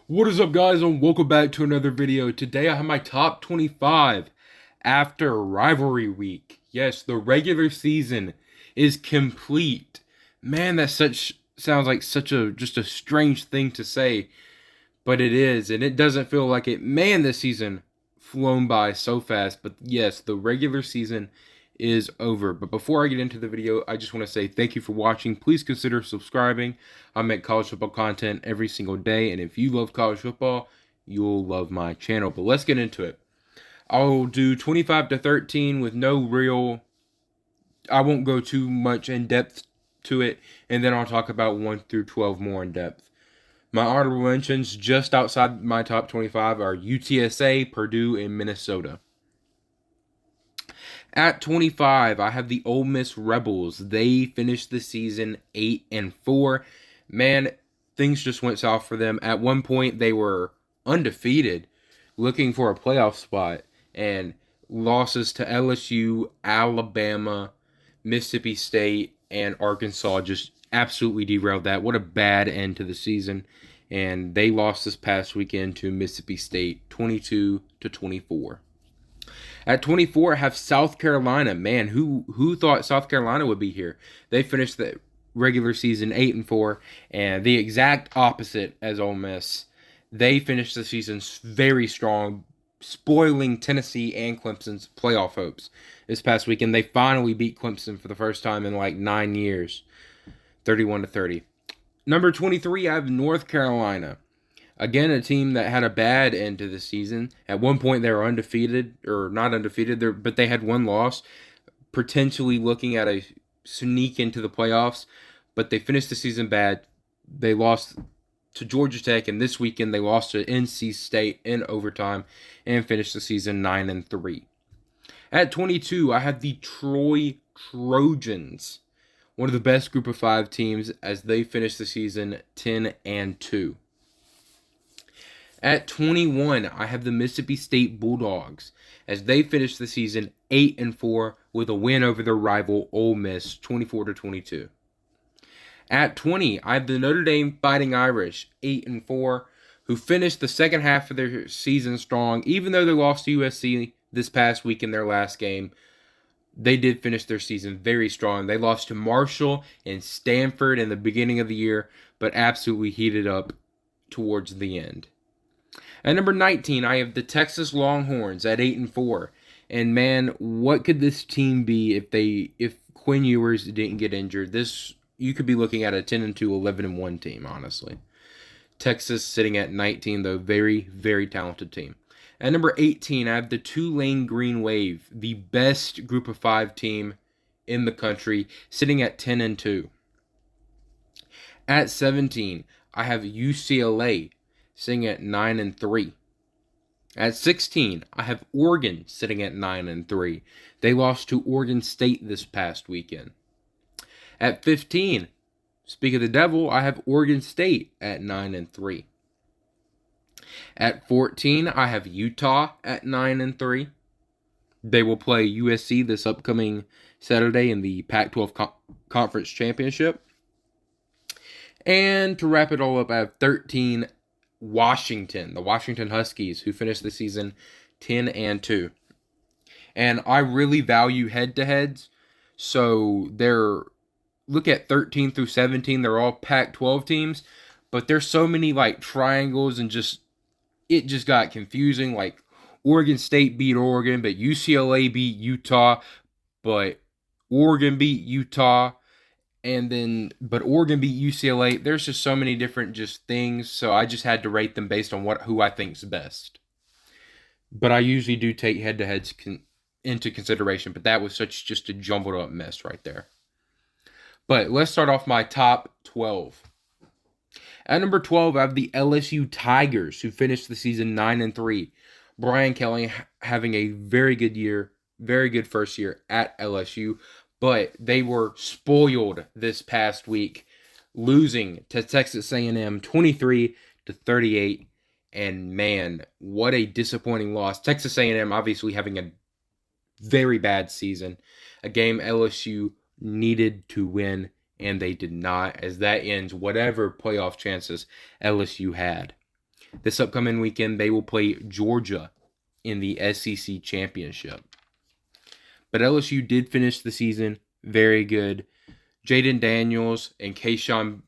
What is up, guys, and welcome back to another video. Today I have my top 25 after Rivalry Week. Yes, the regular season is complete. Man, that sounds like such a just a strange thing to say, but it is, and it doesn't feel like it. Man, this season flown by so fast. But yes, the regular season is over. But before I get into the video, I just want to say thank you for watching. Please consider subscribing. I make college football content every single day, and if you love college football, you'll love my channel. But let's get into it. I'll do 25 to 13 with no real, I won't go too much in depth to it, and then I'll talk about 1 through 12 more in depth. My honorable mentions just outside my top 25 are UTSA, Purdue, and Minnesota. At 25, I have the Ole Miss Rebels. They finished the season 8-4. Man, things just went south for them. At one point, they were undefeated, looking for a playoff spot, and losses to LSU, Alabama, Mississippi State, and Arkansas just absolutely derailed that. What a bad end to the season. And they lost this past weekend to Mississippi State, 22-24. At 24, I have South Carolina. Man, who thought South Carolina would be here? They finished the regular season 8-4, and the exact opposite as Ole Miss. They finished the season very strong, spoiling Tennessee and Clemson's playoff hopes. This past weekend, they finally beat Clemson for the first time in like 9 years, 31-30. Number 23, I have North Carolina. Again, a team that had a bad end to the season. At one point, they were undefeated, or not undefeated, but they had one loss, potentially looking at a sneak into the playoffs. But they finished the season bad. They lost to Georgia Tech, and this weekend they lost to NC State in overtime and finished the season 9-3. At 22, I have the Troy Trojans, one of the best group of 5 teams, as they finished the season 10-2. At 21, I have the Mississippi State Bulldogs, as they finished the season 8-4 with a win over their rival Ole Miss, 24-22. At 20, I have the Notre Dame Fighting Irish, 8-4, who finished the second half of their season strong. Even though they lost to USC this past week in their last game, they did finish their season very strong. They lost to Marshall and Stanford in the beginning of the year, but absolutely heated up towards the end. At number 19, I have the Texas Longhorns at 8-4. And man, what could this team be if Quinn Ewers didn't get injured? You could be looking at a 10-2, 11-1 team, honestly. Texas sitting at 19, though, very, very talented team. At number 18, I have the Tulane Green Wave, the best group of 5 team in the country, sitting at 10-2. At 17, I have UCLA sitting at 9-3. At 16, I have Oregon sitting at 9-3. They lost to Oregon State this past weekend. At 15, speak of the devil, I have Oregon State at 9-3. At 14, I have Utah at 9-3. They will play USC this upcoming Saturday in the Pac-12 Conference Championship. And to wrap it all up, I have 13, Washington, the Washington Huskies, who finished the season 10-2. And I really value head-to-heads, so look at 13 through 17, they're all Pac-12 teams, but there's so many like triangles, and it just got confusing. Like Oregon State beat Oregon, but UCLA beat Utah, but Oregon beat Utah, but Oregon beat UCLA. There's just so many different just things, so I just had to rate them based on who I think's best. But I usually do take head-to-heads into consideration, but that was just a jumbled up mess right there. But let's start off my top 12. At number 12, I have the LSU Tigers, who finished the season 9-3. Brian Kelly having a very good year, very good first year at LSU, but they were spoiled this past week, losing to Texas A&M 23-38. And man, what a disappointing loss. Texas A&M obviously having a very bad season, a game LSU needed to win, and they did not, as that ends whatever playoff chances LSU had. This upcoming weekend, they will play Georgia in the SEC Championship. But LSU did finish the season very good. Jaden Daniels and Kayshawn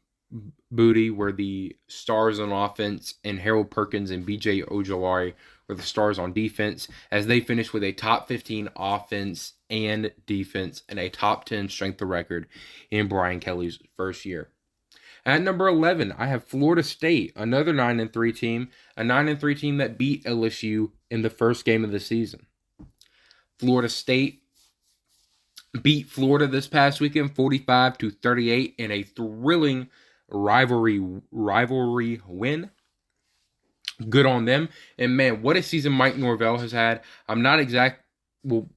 Booty were the stars on offense, and Harold Perkins and BJ Ojolari were the stars on defense, as they finished with a top 15 offense and defense and a top 10 strength of record in Brian Kelly's first year. At number 11, I have Florida State, another 9-3 team, a 9-3 team that beat LSU in the first game of the season. Florida State beat Florida this past weekend 45-38 in a thrilling rivalry win. Good on them. And man, what a season Mike Norvell has had.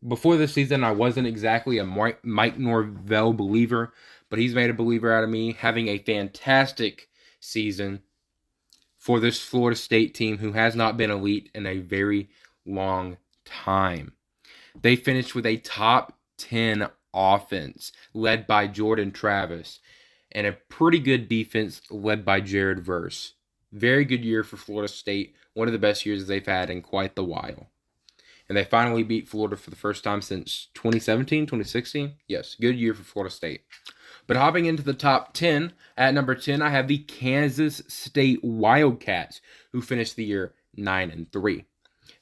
Before this season, I wasn't exactly a Mike Norvell believer, but he's made a believer out of me, having a fantastic season for this Florida State team who has not been elite in a very long time. They finished with a top 10 offense led by Jordan Travis and a pretty good defense led by Jared Verse. Very good year for Florida State, one of the best years they've had in quite the while. And they finally beat Florida for the first time since 2017, 2016. Yes, good year for Florida State. But hopping into the top 10, at number 10, I have the Kansas State Wildcats, who finished the year 9-3.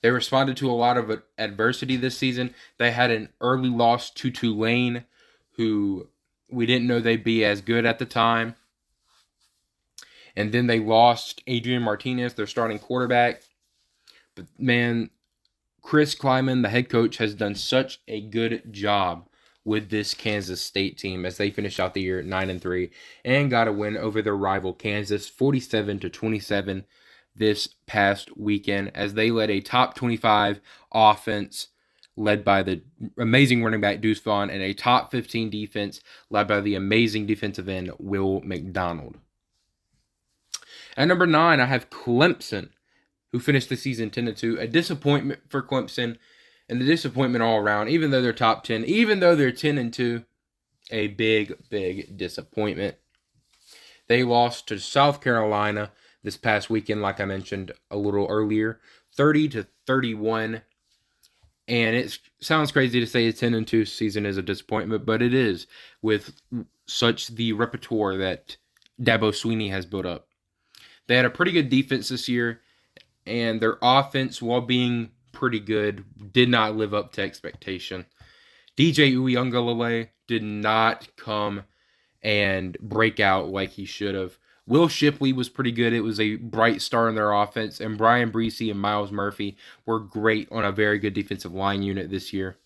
They responded to a lot of adversity this season. They had an early loss to Tulane, who we didn't know they'd be as good at the time. And then they lost Adrian Martinez, their starting quarterback. But man, Chris Kleiman, the head coach, has done such a good job with this Kansas State team as they finished out the year 9-3 and got a win over their rival Kansas 47-27 this past weekend, as they led a top 25 offense led by the amazing running back Deuce Vaughn and a top 15 defense led by the amazing defensive end Will McDonald. At number 9, I have Clemson, who finished the season 10-2. A disappointment for Clemson, and a disappointment all around. Even though they're top 10, even though they're 10-2, a big disappointment. They lost to South Carolina this past weekend, like I mentioned a little earlier, 30-31. And it sounds crazy to say a 10-2 season is a disappointment, but it is, with such the repertoire that Dabo Swinney has built up. They had a pretty good defense this year, and their offense, while being pretty good, did not live up to expectation. DJ Uiagalelei did not come and break out like he should have. Will Shipley was pretty good. It was a bright star in their offense, and Brian Breesy and Miles Murphy were great on a very good defensive line unit this year.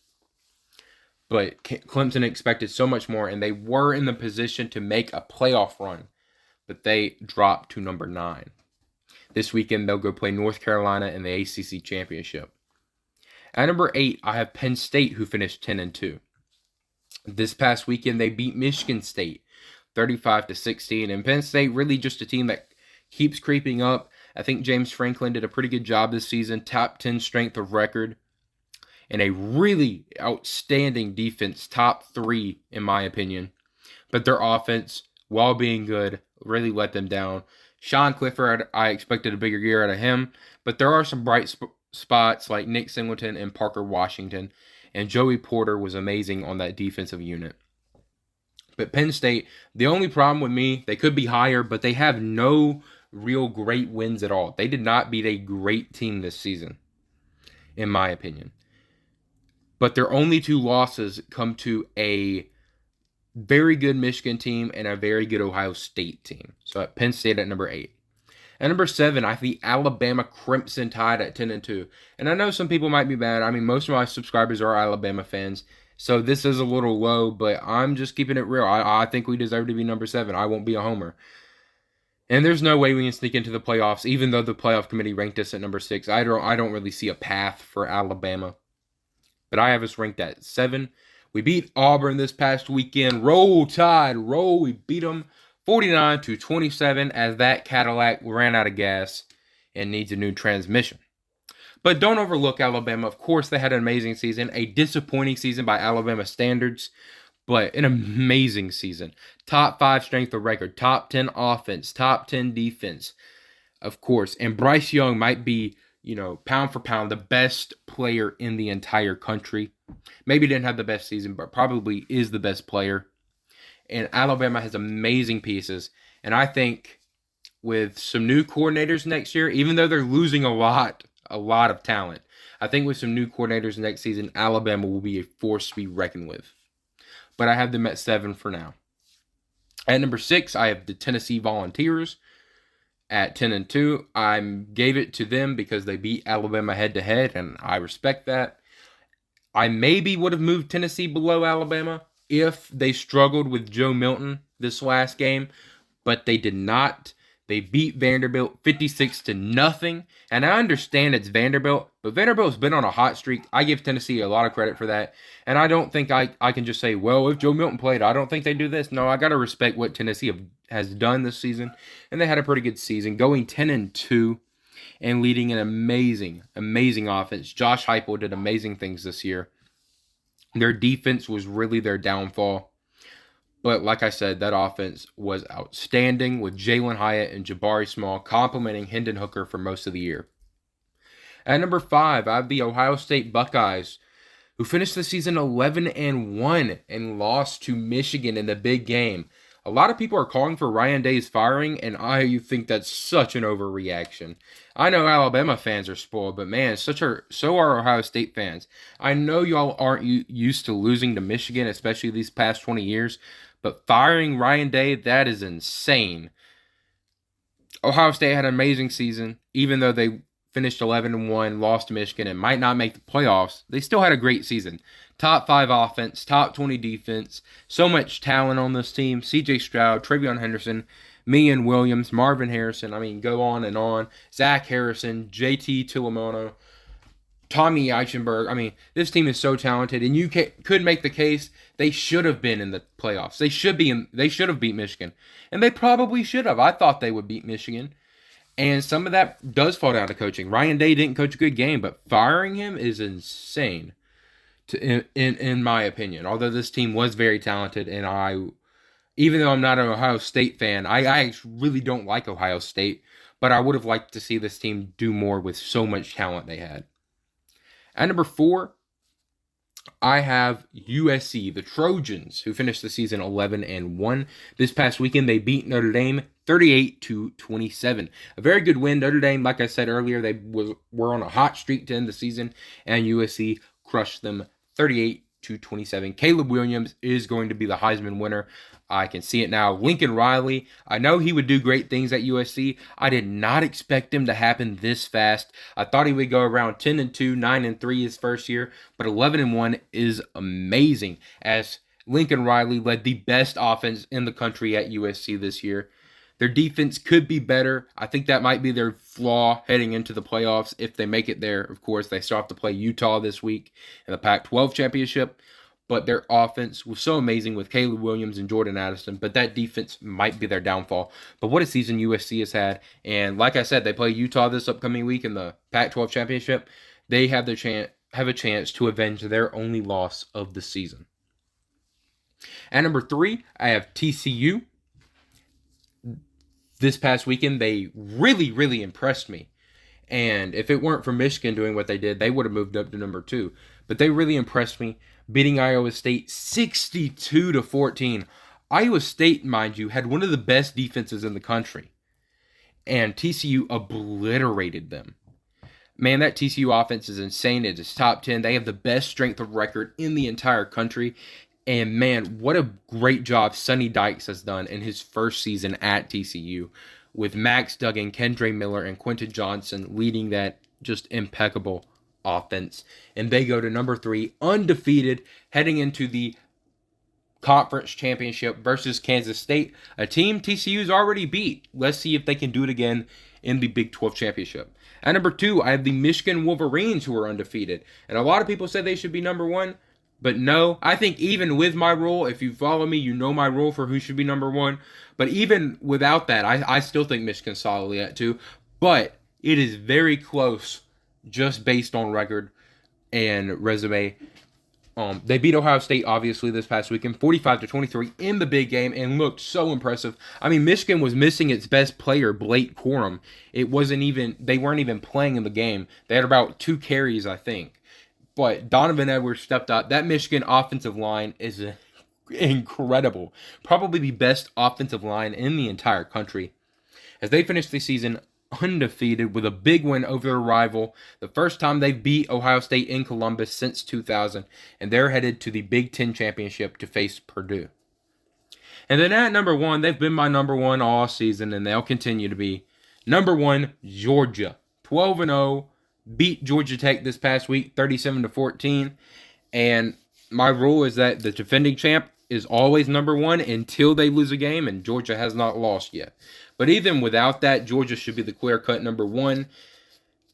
But Clemson expected so much more, and they were in the position to make a playoff run, but they dropped to number 9. This weekend, they'll go play North Carolina in the ACC Championship. At number 8, I have Penn State, who finished 10-2. This past weekend, they beat Michigan State 35-16, and Penn State really just a team that keeps creeping up. I think James Franklin did a pretty good job this season, top 10 strength of record, and a really outstanding defense, top 3 in my opinion. But their offense, while being good, really let them down. Sean Clifford, I expected a bigger year out of him, but there are some bright spots like Nick Singleton and Parker Washington, and Joey Porter was amazing on that defensive unit. But Penn State, the only problem with me, they could be higher, but they have no real great wins at all. They did not beat a great team this season, in my opinion. But their only 2 losses come to a very good Michigan team and a very good Ohio State team. So at Penn State at number 8. At number 7, I have the Alabama Crimson Tide at 10-2. And I know some people might be mad. I mean, most of my subscribers are Alabama fans. So this is a little low, but I'm just keeping it real. I think we deserve to be number 7. I won't be a homer. And there's no way we can sneak into the playoffs, even though the playoff committee ranked us at number 6. I don't really see a path for Alabama. But I have us ranked at 7. We beat Auburn this past weekend. Roll Tide, roll. We beat them 49-27 as that Cadillac ran out of gas and needs a new transmission. But don't overlook Alabama. Of course, they had an amazing season. A disappointing season by Alabama standards, but an amazing season. Top 5 strength of record, top 10 offense, top 10 defense. of course. And Bryce Young might be, pound for pound, the best player in the entire country. Maybe didn't have the best season, but probably is the best player. And Alabama has amazing pieces. And I think with some new coordinators next year, even though they're losing a lot of talent, I think with some new coordinators next season, Alabama will be a force to be reckoned with. But I have them at 7 for now. At number 6, I have the Tennessee Volunteers at 10-2. I gave it to them because they beat Alabama head-to-head, and I respect that. I maybe would have moved Tennessee below Alabama if they struggled with Joe Milton this last game, but they did not. They beat Vanderbilt 56-0, and I understand it's Vanderbilt, but Vanderbilt's been on a hot streak. I give Tennessee a lot of credit for that, and I don't think I can just say, well, if Joe Milton played, I don't think they do this. No, I got to respect what Tennessee has done this season, and they had a pretty good season, going 10-2 and leading an amazing offense. Josh Heupel did amazing things this year. Their defense was really their downfall. But like I said, that offense was outstanding with Jalen Hyatt and Jabari Small complementing Hendon Hooker for most of the year. At number 5, I have the Ohio State Buckeyes, who finished the season 11-1 and lost to Michigan in the big game. A lot of people are calling for Ryan Day's firing, and I think that's such an overreaction. I know Alabama fans are spoiled, but man, so are Ohio State fans. I know y'all aren't used to losing to Michigan, especially these past 20 years, but firing Ryan Day, that is insane. Ohio State had an amazing season, even though they finished 11-1, lost to Michigan, and might not make the playoffs. They still had a great season. Top 5 offense, top 20 defense, so much talent on this team. C.J. Stroud, Travion Henderson, Mian Williams, Marvin Harrison, go on and on. Zach Harrison, J.T. Tillamano, Tommy Eichenberg. This team is so talented, and you could make the case they should have been in the playoffs. They should have beat Michigan, and they probably should have. I thought they would beat Michigan, and some of that does fall down to coaching. Ryan Day didn't coach a good game, but firing him is insane, in my opinion. Although this team was very talented, and even though I'm not an Ohio State fan, I really don't like Ohio State, but I would have liked to see this team do more with so much talent they had. At number 4, I have USC, the Trojans, who finished the season 11-1. This past weekend, they beat Notre Dame 38-27. A very good win. Notre Dame, like I said earlier, they were on a hot streak to end the season, and USC crushed them 38-27. Caleb Williams is going to be the Heisman winner. I can see it now. Lincoln Riley, I know he would do great things at USC. I did not expect him to happen this fast. I thought he would go around 10-2, 9-3 his first year, but 11-1 is amazing, as Lincoln Riley led the best offense in the country at USC this year. Their defense could be better. I think that might be their flaw heading into the playoffs if they make it there. Of course, they still have to play Utah this week in the Pac-12 championship. But their offense was so amazing with Caleb Williams and Jordan Addison. But that defense might be their downfall. But what a season USC has had. And like I said, they play Utah this upcoming week in the Pac-12 championship. They have a chance to avenge their only loss of the season. At number 3, I have TCU. This past weekend, they really impressed me. And if it weren't for Michigan doing what they did, they would have moved up to number 2. But they really impressed me, beating Iowa State 62-14. Iowa State, mind you, had one of the best defenses in the country. And TCU obliterated them. Man, that TCU offense is insane. It is top 10. They have the best strength of record in the entire country. And man, what a great job Sonny Dykes has done in his first season at TCU, with Max Duggan, Kendre Miller, and Quentin Johnson leading that just impeccable offense. And they go to number 3, undefeated, heading into the conference championship versus Kansas State, a team TCU's already beat. Let's see if they can do it again in the Big 12 championship. At number 2, I have the Michigan Wolverines, who are undefeated. And a lot of people say they should be number 1. But no, I think even with my rule, if you follow me, you know my rule for who should be number 1. But even without that, I still think Michigan's solidly at 2. But it is very close just based on record and resume. They beat Ohio State, obviously, this past weekend, 45-23 in the big game, and looked so impressive. I mean, Michigan was missing its best player, Blake Corum. They weren't even playing in the game. They had about 2 carries, I think. But Donovan Edwards stepped up. That Michigan offensive line is incredible. Probably the best offensive line in the entire country. As they finished the season undefeated with a big win over their rival, the first time they've beat Ohio State in Columbus since 2000, and they're headed to the Big Ten Championship to face Purdue. And then at number 1, they've been my number 1 all season, and they'll continue to be. Number 1, Georgia. 12-0, beat Georgia Tech this past week, 37-14, and my rule is that the defending champ is always number 1 until they lose a game, and Georgia has not lost yet. But even without that, Georgia should be the clear-cut number 1,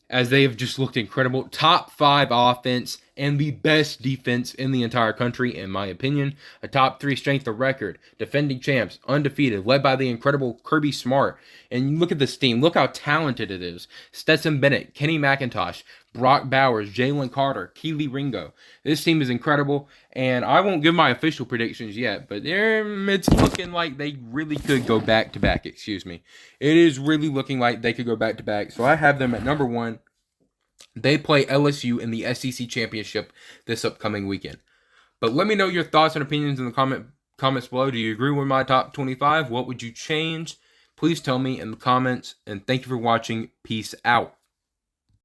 as they have just looked incredible. Top 5 offense and the best defense in the entire country, in my opinion. A top 3 strength of record. Defending champs, undefeated, led by the incredible Kirby Smart. And look at this team. Look how talented it is. Stetson Bennett, Kenny McIntosh, Brock Bowers, Jalen Carter, Keely Ringo. This team is incredible, and I won't give my official predictions yet, but it's looking like they really could go back-to-back, It is really looking like they could go back-to-back, so I have them at number 1. They play LSU in the SEC Championship this upcoming weekend. But let me know your thoughts and opinions in the comments below. Do you agree with my top 25? What would you change? Please tell me in the comments, and thank you for watching. Peace out.